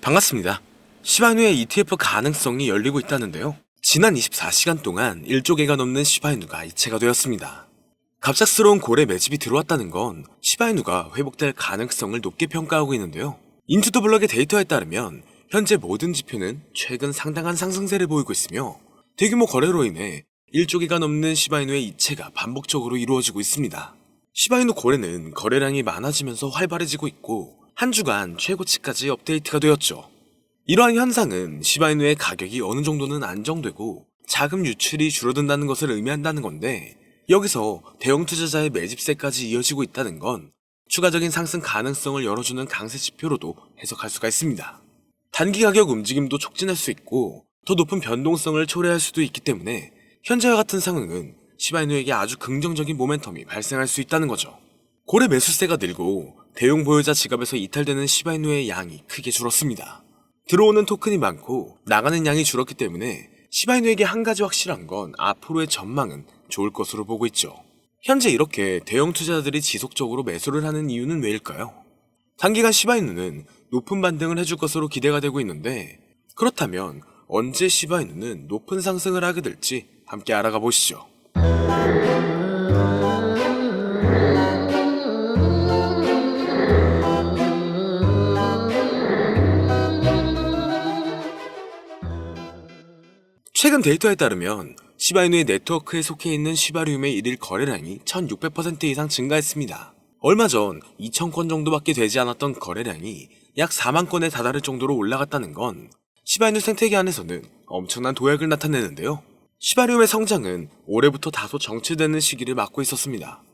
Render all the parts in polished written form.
반갑습니다. 시바이누의 ETF 가능성이 열리고 있다는데요. 지난 24시간 동안 1조 개가 넘는 시바이누가 이체가 되었습니다. 갑작스러운 고래 매집이 들어왔다는 건 시바이누가 회복될 가능성을 높게 평가하고 있는데요. 인투더블럭의 데이터에 따르면 현재 모든 지표는 최근 상당한 상승세를 보이고 있으며 대규모 거래로 인해 1조 개가 넘는 시바이누의 이체가 반복적으로 이루어지고 있습니다. 시바이누 거래는 거래량이 많아지면서 활발해지고 있고 한 주간 최고치까지 업데이트가 되었죠. 이러한 현상은 시바이누의 가격이 어느 정도는 안정되고 자금 유출이 줄어든다는 것을 의미한다는 건데, 여기서 대형 투자자의 매집세까지 이어지고 있다는 건 추가적인 상승 가능성을 열어주는 강세 지표로도 해석할 수가 있습니다. 단기 가격 움직임도 촉진할 수 있고 더 높은 변동성을 초래할 수도 있기 때문에 현재와 같은 상황은 시바이누에게 아주 긍정적인 모멘텀이 발생할 수 있다는 거죠. 고래 매수세가 늘고 대형 보유자 지갑에서 이탈되는 시바이누의 양이 크게 줄었습니다. 들어오는 토큰이 많고 나가는 양이 줄었기 때문에 시바이누에게 한 가지 확실한 건 앞으로의 전망은 좋을 것으로 보고 있죠. 현재 이렇게 대형 투자자들이 지속적으로 매수를 하는 이유는 왜일까요? 단기간 시바이누는 높은 반등을 해줄 것으로 기대가 되고 있는데, 그렇다면 언제 시바이누는 높은 상승을 하게 될지 함께 알아가 보시죠. 최근 데이터에 따르면 시바이누의 네트워크에 속해 있는 시바리움의 일일 거래량이 1600% 이상 증가했습니다. 얼마 전 2000건 정도밖에 되지 않았던 거래량이 약 4만 건에 다다를 정도로 올라갔다는 건 시바이누 생태계 안에서는 엄청난 도약을 나타내는데요. 시바리움의 성장은 올해부터 다소 정체되는 시기를 맞고 있었습니다.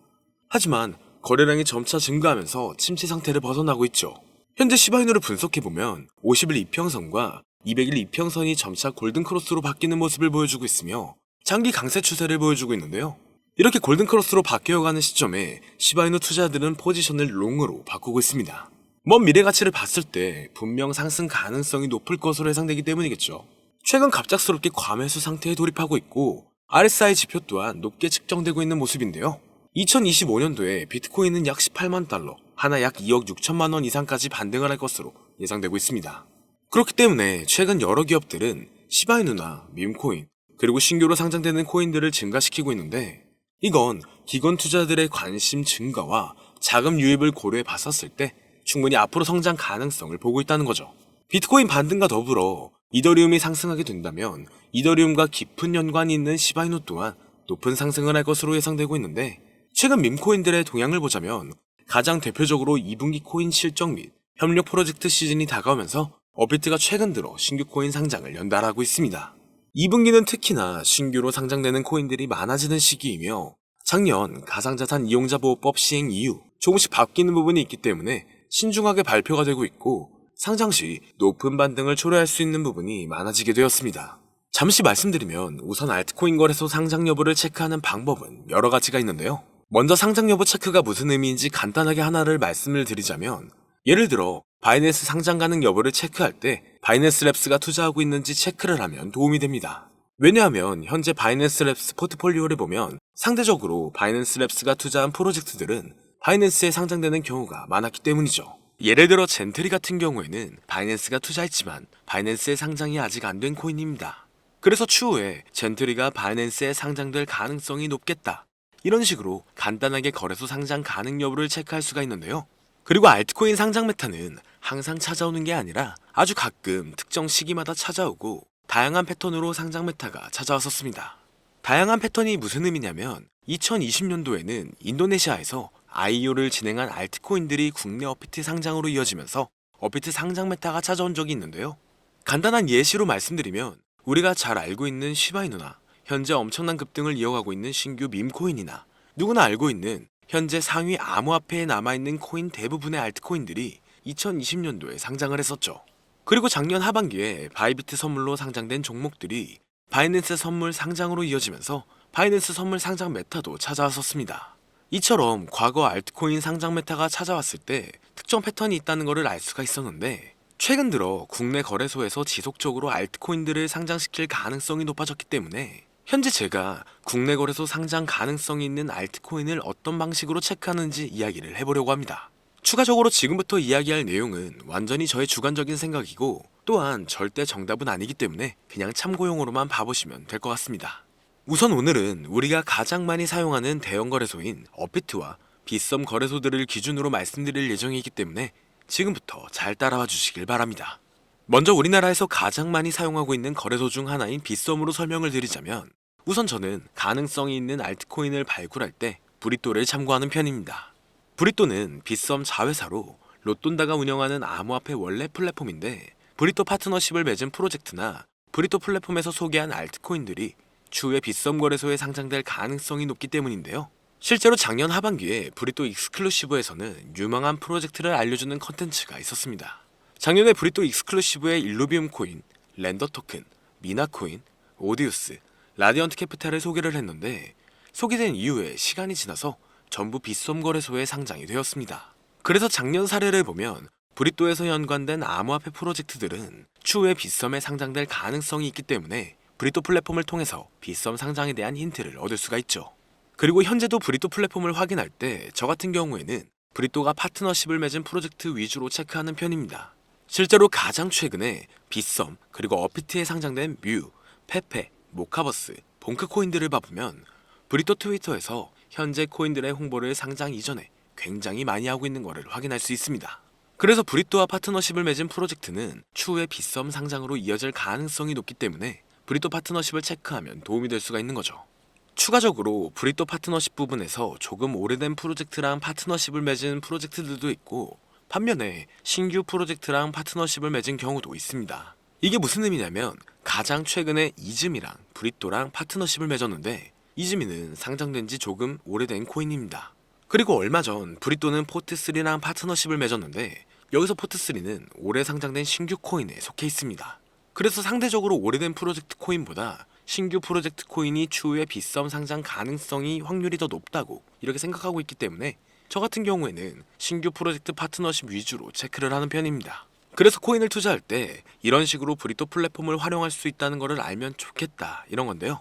하지만 거래량이 점차 증가하면서 침체 상태를 벗어나고 있죠. 현재 시바이누를 분석해보면 50일 이평선과 200일 이평선이 점차 골든크로스로 바뀌는 모습을 보여주고 있으며 장기 강세 추세를 보여주고 있는데요. 이렇게 골든크로스로 바뀌어가는 시점에 시바이누 투자자들은 포지션을 롱으로 바꾸고 있습니다. 먼 미래 가치를 봤을 때 분명 상승 가능성이 높을 것으로 예상되기 때문이겠죠. 최근 갑작스럽게 과매수 상태에 돌입하고 있고 RSI 지표 또한 높게 측정되고 있는 모습인데요. 2025년도에 비트코인은 약 18만 달러, 하나 약 2억 6천만 원 이상까지 반등을 할 것으로 예상되고 있습니다. 그렇기 때문에 최근 여러 기업들은 시바이누나 밈코인, 그리고 신규로 상장되는 코인들을 증가시키고 있는데, 이건 기관 투자들의 관심 증가와 자금 유입을 고려해 봤었을 때 충분히 앞으로 성장 가능성을 보고 있다는 거죠. 비트코인 반등과 더불어 이더리움이 상승하게 된다면 이더리움과 깊은 연관이 있는 시바이누 또한 높은 상승을 할 것으로 예상되고 있는데, 최근 밈코인들의 동향을 보자면 가장 대표적으로 2분기 코인 실적 및 협력 프로젝트 시즌이 다가오면서 업비트가 최근 들어 신규 코인 상장을 연달아하고 있습니다. 2분기는 특히나 신규로 상장되는 코인들이 많아지는 시기이며 작년 가상자산 이용자 보호법 시행 이후 조금씩 바뀌는 부분이 있기 때문에 신중하게 발표가 되고 있고 상장 시 높은 반등을 초래할 수 있는 부분이 많아지게 되었습니다. 잠시 말씀드리면 우선 알트코인 거래소 상장 여부를 체크하는 방법은 여러 가지가 있는데요. 먼저 상장 여부 체크가 무슨 의미인지 간단하게 하나를 말씀을 드리자면, 예를 들어 바이낸스 상장 가능 여부를 체크할 때 바이낸스 랩스가 투자하고 있는지 체크를 하면 도움이 됩니다. 왜냐하면 현재 바이낸스 랩스 포트폴리오를 보면 상대적으로 바이낸스 랩스가 투자한 프로젝트들은 바이낸스에 상장되는 경우가 많았기 때문이죠. 예를 들어 젠트리 같은 경우에는 바이낸스가 투자했지만 바이낸스에 상장이 아직 안 된 코인입니다. 그래서 추후에 젠트리가 바이낸스에 상장될 가능성이 높겠다, 이런 식으로 간단하게 거래소 상장 가능 여부를 체크할 수가 있는데요. 그리고 알트코인 상장 메타는 항상 찾아오는 게 아니라 아주 가끔 특정 시기마다 찾아오고 다양한 패턴으로 상장 메타가 찾아왔었습니다. 다양한 패턴이 무슨 의미냐면 2020년도에는 인도네시아에서 IEO를 진행한 알트코인들이 국내 업비트 상장으로 이어지면서 업비트 상장 메타가 찾아온 적이 있는데요. 간단한 예시로 말씀드리면 우리가 잘 알고 있는 시바이누나 현재 엄청난 급등을 이어가고 있는 신규 밈코인이나 누구나 알고 있는 현재 상위 암호화폐에 남아있는 코인 대부분의 알트코인들이 2020년도에 상장을 했었죠. 그리고 작년 하반기에 바이비트 선물로 상장된 종목들이 바이낸스 선물 상장으로 이어지면서 바이낸스 선물 상장 메타도 찾아왔었습니다. 이처럼 과거 알트코인 상장 메타가 찾아왔을 때 특정 패턴이 있다는 것을 알 수가 있었는데, 최근 들어 국내 거래소에서 지속적으로 알트코인들을 상장시킬 가능성이 높아졌기 때문에 현재 제가 국내 거래소 상장 가능성이 있는 알트코인을 어떤 방식으로 체크하는지 이야기를 해보려고 합니다. 추가적으로 지금부터 이야기할 내용은 완전히 저의 주관적인 생각이고 또한 절대 정답은 아니기 때문에 그냥 참고용으로만 봐보시면 될 것 같습니다. 우선 오늘은 우리가 가장 많이 사용하는 대형 거래소인 업비트와 빗썸 거래소들을 기준으로 말씀드릴 예정이기 때문에 지금부터 잘 따라와 주시길 바랍니다. 먼저 우리나라에서 가장 많이 사용하고 있는 거래소 중 하나인 빗썸으로 설명을 드리자면 우선 저는 가능성이 있는 알트코인을 발굴할 때 브리또를 참고하는 편입니다. 브리또는 빗썸 자회사로 로돈다가 운영하는 암호화폐 원래 플랫폼인데 브리또 파트너십을 맺은 프로젝트나 브리또 플랫폼에서 소개한 알트코인들이 추후에 빗썸 거래소에 상장될 가능성이 높기 때문인데요. 실제로 작년 하반기에 브리또 익스클루시브에서는 유망한 프로젝트를 알려주는 컨텐츠가 있었습니다. 작년에 브리또 익스클루시브의 일루비움 코인, 렌더 토큰, 미나 코인, 오디우스, 라디언트 캐피탈을 소개를 했는데 소개된 이후에 시간이 지나서 전부 빗썸 거래소에 상장이 되었습니다. 그래서 작년 사례를 보면 브리또에서 연관된 암호화폐 프로젝트들은 추후에 빗썸에 상장될 가능성이 있기 때문에 브리또 플랫폼을 통해서 빗썸 상장에 대한 힌트를 얻을 수가 있죠. 그리고 현재도 브리또 플랫폼을 확인할 때 저 같은 경우에는 브리또가 파트너십을 맺은 프로젝트 위주로 체크하는 편입니다. 실제로 가장 최근에 빗썸 그리고 업비트에 상장된 뮤, 페페, 모카버스, 봉크 코인들을 봐보면 브리또 트위터에서 현재 코인들의 홍보를 상장 이전에 굉장히 많이 하고 있는 것을 확인할 수 있습니다. 그래서 브리또와 파트너십을 맺은 프로젝트는 추후에 빗썸 상장으로 이어질 가능성이 높기 때문에 브리또 파트너십을 체크하면 도움이 될 수가 있는 거죠. 추가적으로 브리또 파트너십 부분에서 조금 오래된 프로젝트랑 파트너십을 맺은 프로젝트들도 있고 반면에 신규 프로젝트랑 파트너십을 맺은 경우도 있습니다. 이게 무슨 의미냐면 가장 최근에 이즈미랑 브리또랑 파트너십을 맺었는데 이즈미는 상장된 지 조금 오래된 코인입니다. 그리고 얼마 전 브리또는 포트3랑 파트너십을 맺었는데 여기서 포트3는 올해 상장된 신규 코인에 속해 있습니다. 그래서 상대적으로 오래된 프로젝트 코인보다 신규 프로젝트 코인이 추후에 빗썸 상장 가능성이 확률이 더 높다고 이렇게 생각하고 있기 때문에 저 같은 경우에는 신규 프로젝트 파트너십 위주로 체크를 하는 편입니다. 그래서 코인을 투자할 때 이런 식으로 브리또 플랫폼을 활용할 수 있다는 것을 알면 좋겠다 이런 건데요.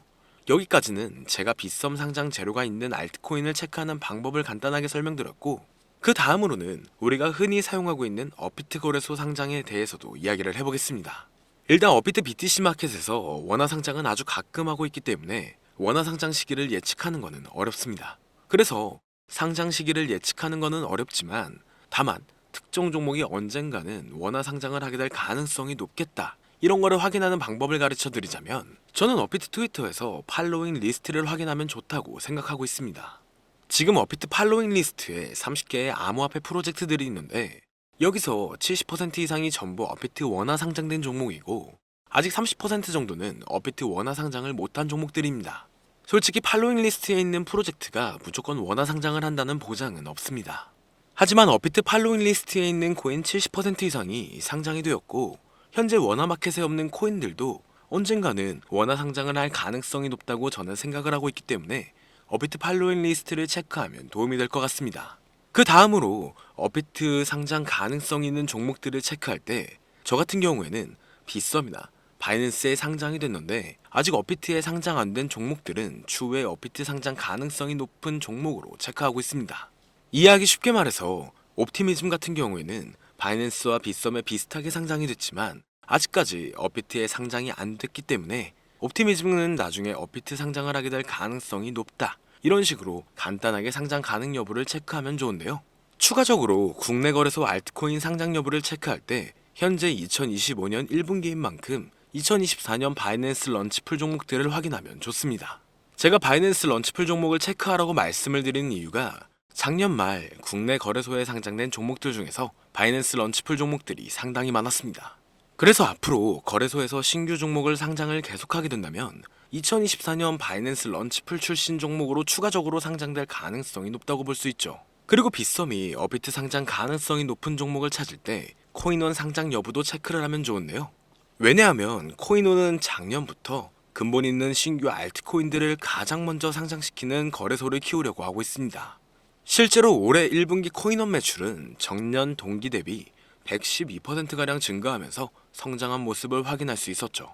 여기까지는 제가 빗썸 상장 재료가 있는 알트코인을 체크하는 방법을 간단하게 설명드렸고 그 다음으로는 우리가 흔히 사용하고 있는 업비트 거래소 상장에 대해서도 이야기를 해보겠습니다. 일단 업비트 BTC 마켓에서 원화 상장은 아주 가끔 하고 있기 때문에 원화 상장 시기를 예측하는 것은 어렵습니다. 그래서 상장 시기를 예측하는 것은 어렵지만 다만 특정 종목이 언젠가는 원화 상장을 하게 될 가능성이 높겠다 이런 거를 확인하는 방법을 가르쳐 드리자면 저는 업비트 트위터에서 팔로잉 리스트를 확인하면 좋다고 생각하고 있습니다. 지금 업비트 팔로잉 리스트에 30개의 암호화폐 프로젝트들이 있는데 여기서 70% 이상이 전부 업비트 원화 상장된 종목이고 아직 30% 정도는 업비트 원화 상장을 못한 종목들입니다. 솔직히 팔로잉 리스트에 있는 프로젝트가 무조건 원화 상장을 한다는 보장은 없습니다. 하지만 업비트 팔로잉 리스트에 있는 코인 70% 이상이 상장이 되었고 현재 원화 마켓에 없는 코인들도 언젠가는 원화 상장을 할 가능성이 높다고 저는 생각을 하고 있기 때문에 업비트 팔로잉 리스트를 체크하면 도움이 될 것 같습니다. 그 다음으로 업비트 상장 가능성이 있는 종목들을 체크할 때 저 같은 경우에는 빗썸이나 바이낸스에 상장이 됐는데 아직 업비트에 상장 안 된 종목들은 추후에 업비트 상장 가능성이 높은 종목으로 체크하고 있습니다. 이해하기 쉽게 말해서 옵티미즘 같은 경우에는 바이낸스와 빗썸에 비슷하게 상장이 됐지만 아직까지 업비트에 상장이 안 됐기 때문에 옵티미즘은 나중에 업비트 상장을 하게 될 가능성이 높다 이런 식으로 간단하게 상장 가능 여부를 체크하면 좋은데요. 추가적으로 국내 거래소 알트코인 상장 여부를 체크할 때 현재 2025년 1분기인 만큼 2024년 바이낸스 런치풀 종목들을 확인하면 좋습니다. 제가 바이낸스 런치풀 종목을 체크하라고 말씀을 드리는 이유가 작년 말 국내 거래소에 상장된 종목들 중에서 바이낸스 런치풀 종목들이 상당히 많았습니다. 그래서 앞으로 거래소에서 신규 종목을 상장을 계속하게 된다면 2024년 바이낸스 런치풀 출신 종목으로 추가적으로 상장될 가능성이 높다고 볼 수 있죠. 그리고 빗썸이 업비트 상장 가능성이 높은 종목을 찾을 때 코인원 상장 여부도 체크를 하면 좋은데요. 왜냐하면 코인원은 작년부터 근본 있는 신규 알트코인들을 가장 먼저 상장시키는 거래소를 키우려고 하고 있습니다. 실제로 올해 1분기 코인원 매출은 전년 동기 대비 112%가량 증가하면서 성장한 모습을 확인할 수 있었죠.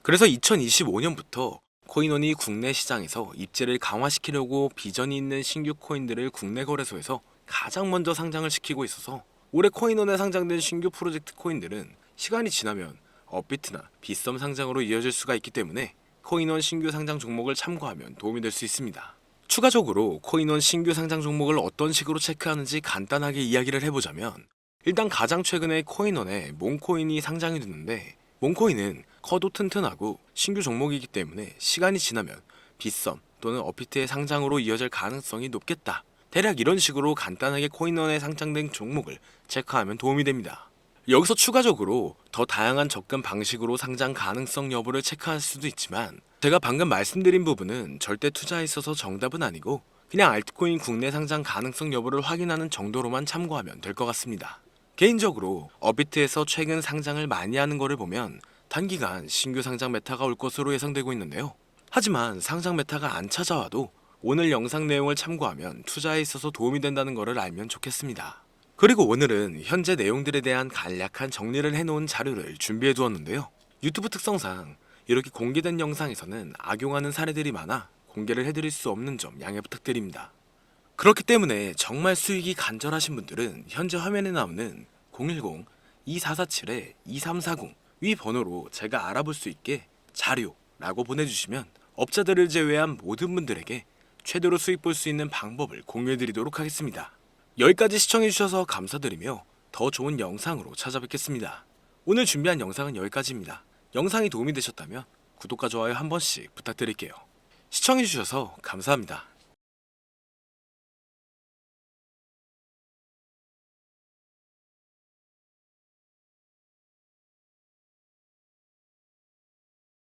그래서 2025년부터 코인원이 국내 시장에서 입지를 강화시키려고 비전이 있는 신규 코인들을 국내 거래소에서 가장 먼저 상장을 시키고 있어서 올해 코인원에 상장된 신규 프로젝트 코인들은 시간이 지나면 업비트나 빗썸 상장으로 이어질 수가 있기 때문에 코인원 신규 상장 종목을 참고하면 도움이 될 수 있습니다. 추가적으로 코인원 신규 상장 종목을 어떤 식으로 체크하는지 간단하게 이야기를 해보자면, 일단 가장 최근에 코인원에 몽코인이 상장이 됐는데, 몽코인은 커도 튼튼하고 신규 종목이기 때문에 시간이 지나면 빗썸 또는 업비트의 상장으로 이어질 가능성이 높겠다. 대략 이런 식으로 간단하게 코인원에 상장된 종목을 체크하면 도움이 됩니다. 여기서 추가적으로 더 다양한 접근 방식으로 상장 가능성 여부를 체크할 수도 있지만, 제가 방금 말씀드린 부분은 절대 투자에 있어서 정답은 아니고 그냥 알트코인 국내 상장 가능성 여부를 확인하는 정도로만 참고하면 될 것 같습니다. 개인적으로 업비트에서 최근 상장을 많이 하는 거를 보면 단기간 신규 상장 메타가 올 것으로 예상되고 있는데요. 하지만 상장 메타가 안 찾아와도 오늘 영상 내용을 참고하면 투자에 있어서 도움이 된다는 것을 알면 좋겠습니다. 그리고 오늘은 현재 내용들에 대한 간략한 정리를 해놓은 자료를 준비해 두었는데요. 유튜브 특성상 이렇게 공개된 영상에서는 악용하는 사례들이 많아 공개를 해드릴 수 없는 점 양해 부탁드립니다. 그렇기 때문에 정말 수익이 간절하신 분들은 현재 화면에 나오는 010-2447-2340 위 번호로 제가 알아볼 수 있게 자료라고 보내주시면 업자들을 제외한 모든 분들에게 최대로 수익 볼 수 있는 방법을 공유해드리도록 하겠습니다. 여기까지 시청해주셔서 감사드리며 더 좋은 영상으로 찾아뵙겠습니다. 오늘 준비한 영상은 여기까지입니다. 영상이 도움이 되셨다면 구독과 좋아요 한 번씩 부탁드릴게요. 시청해주셔서 감사합니다.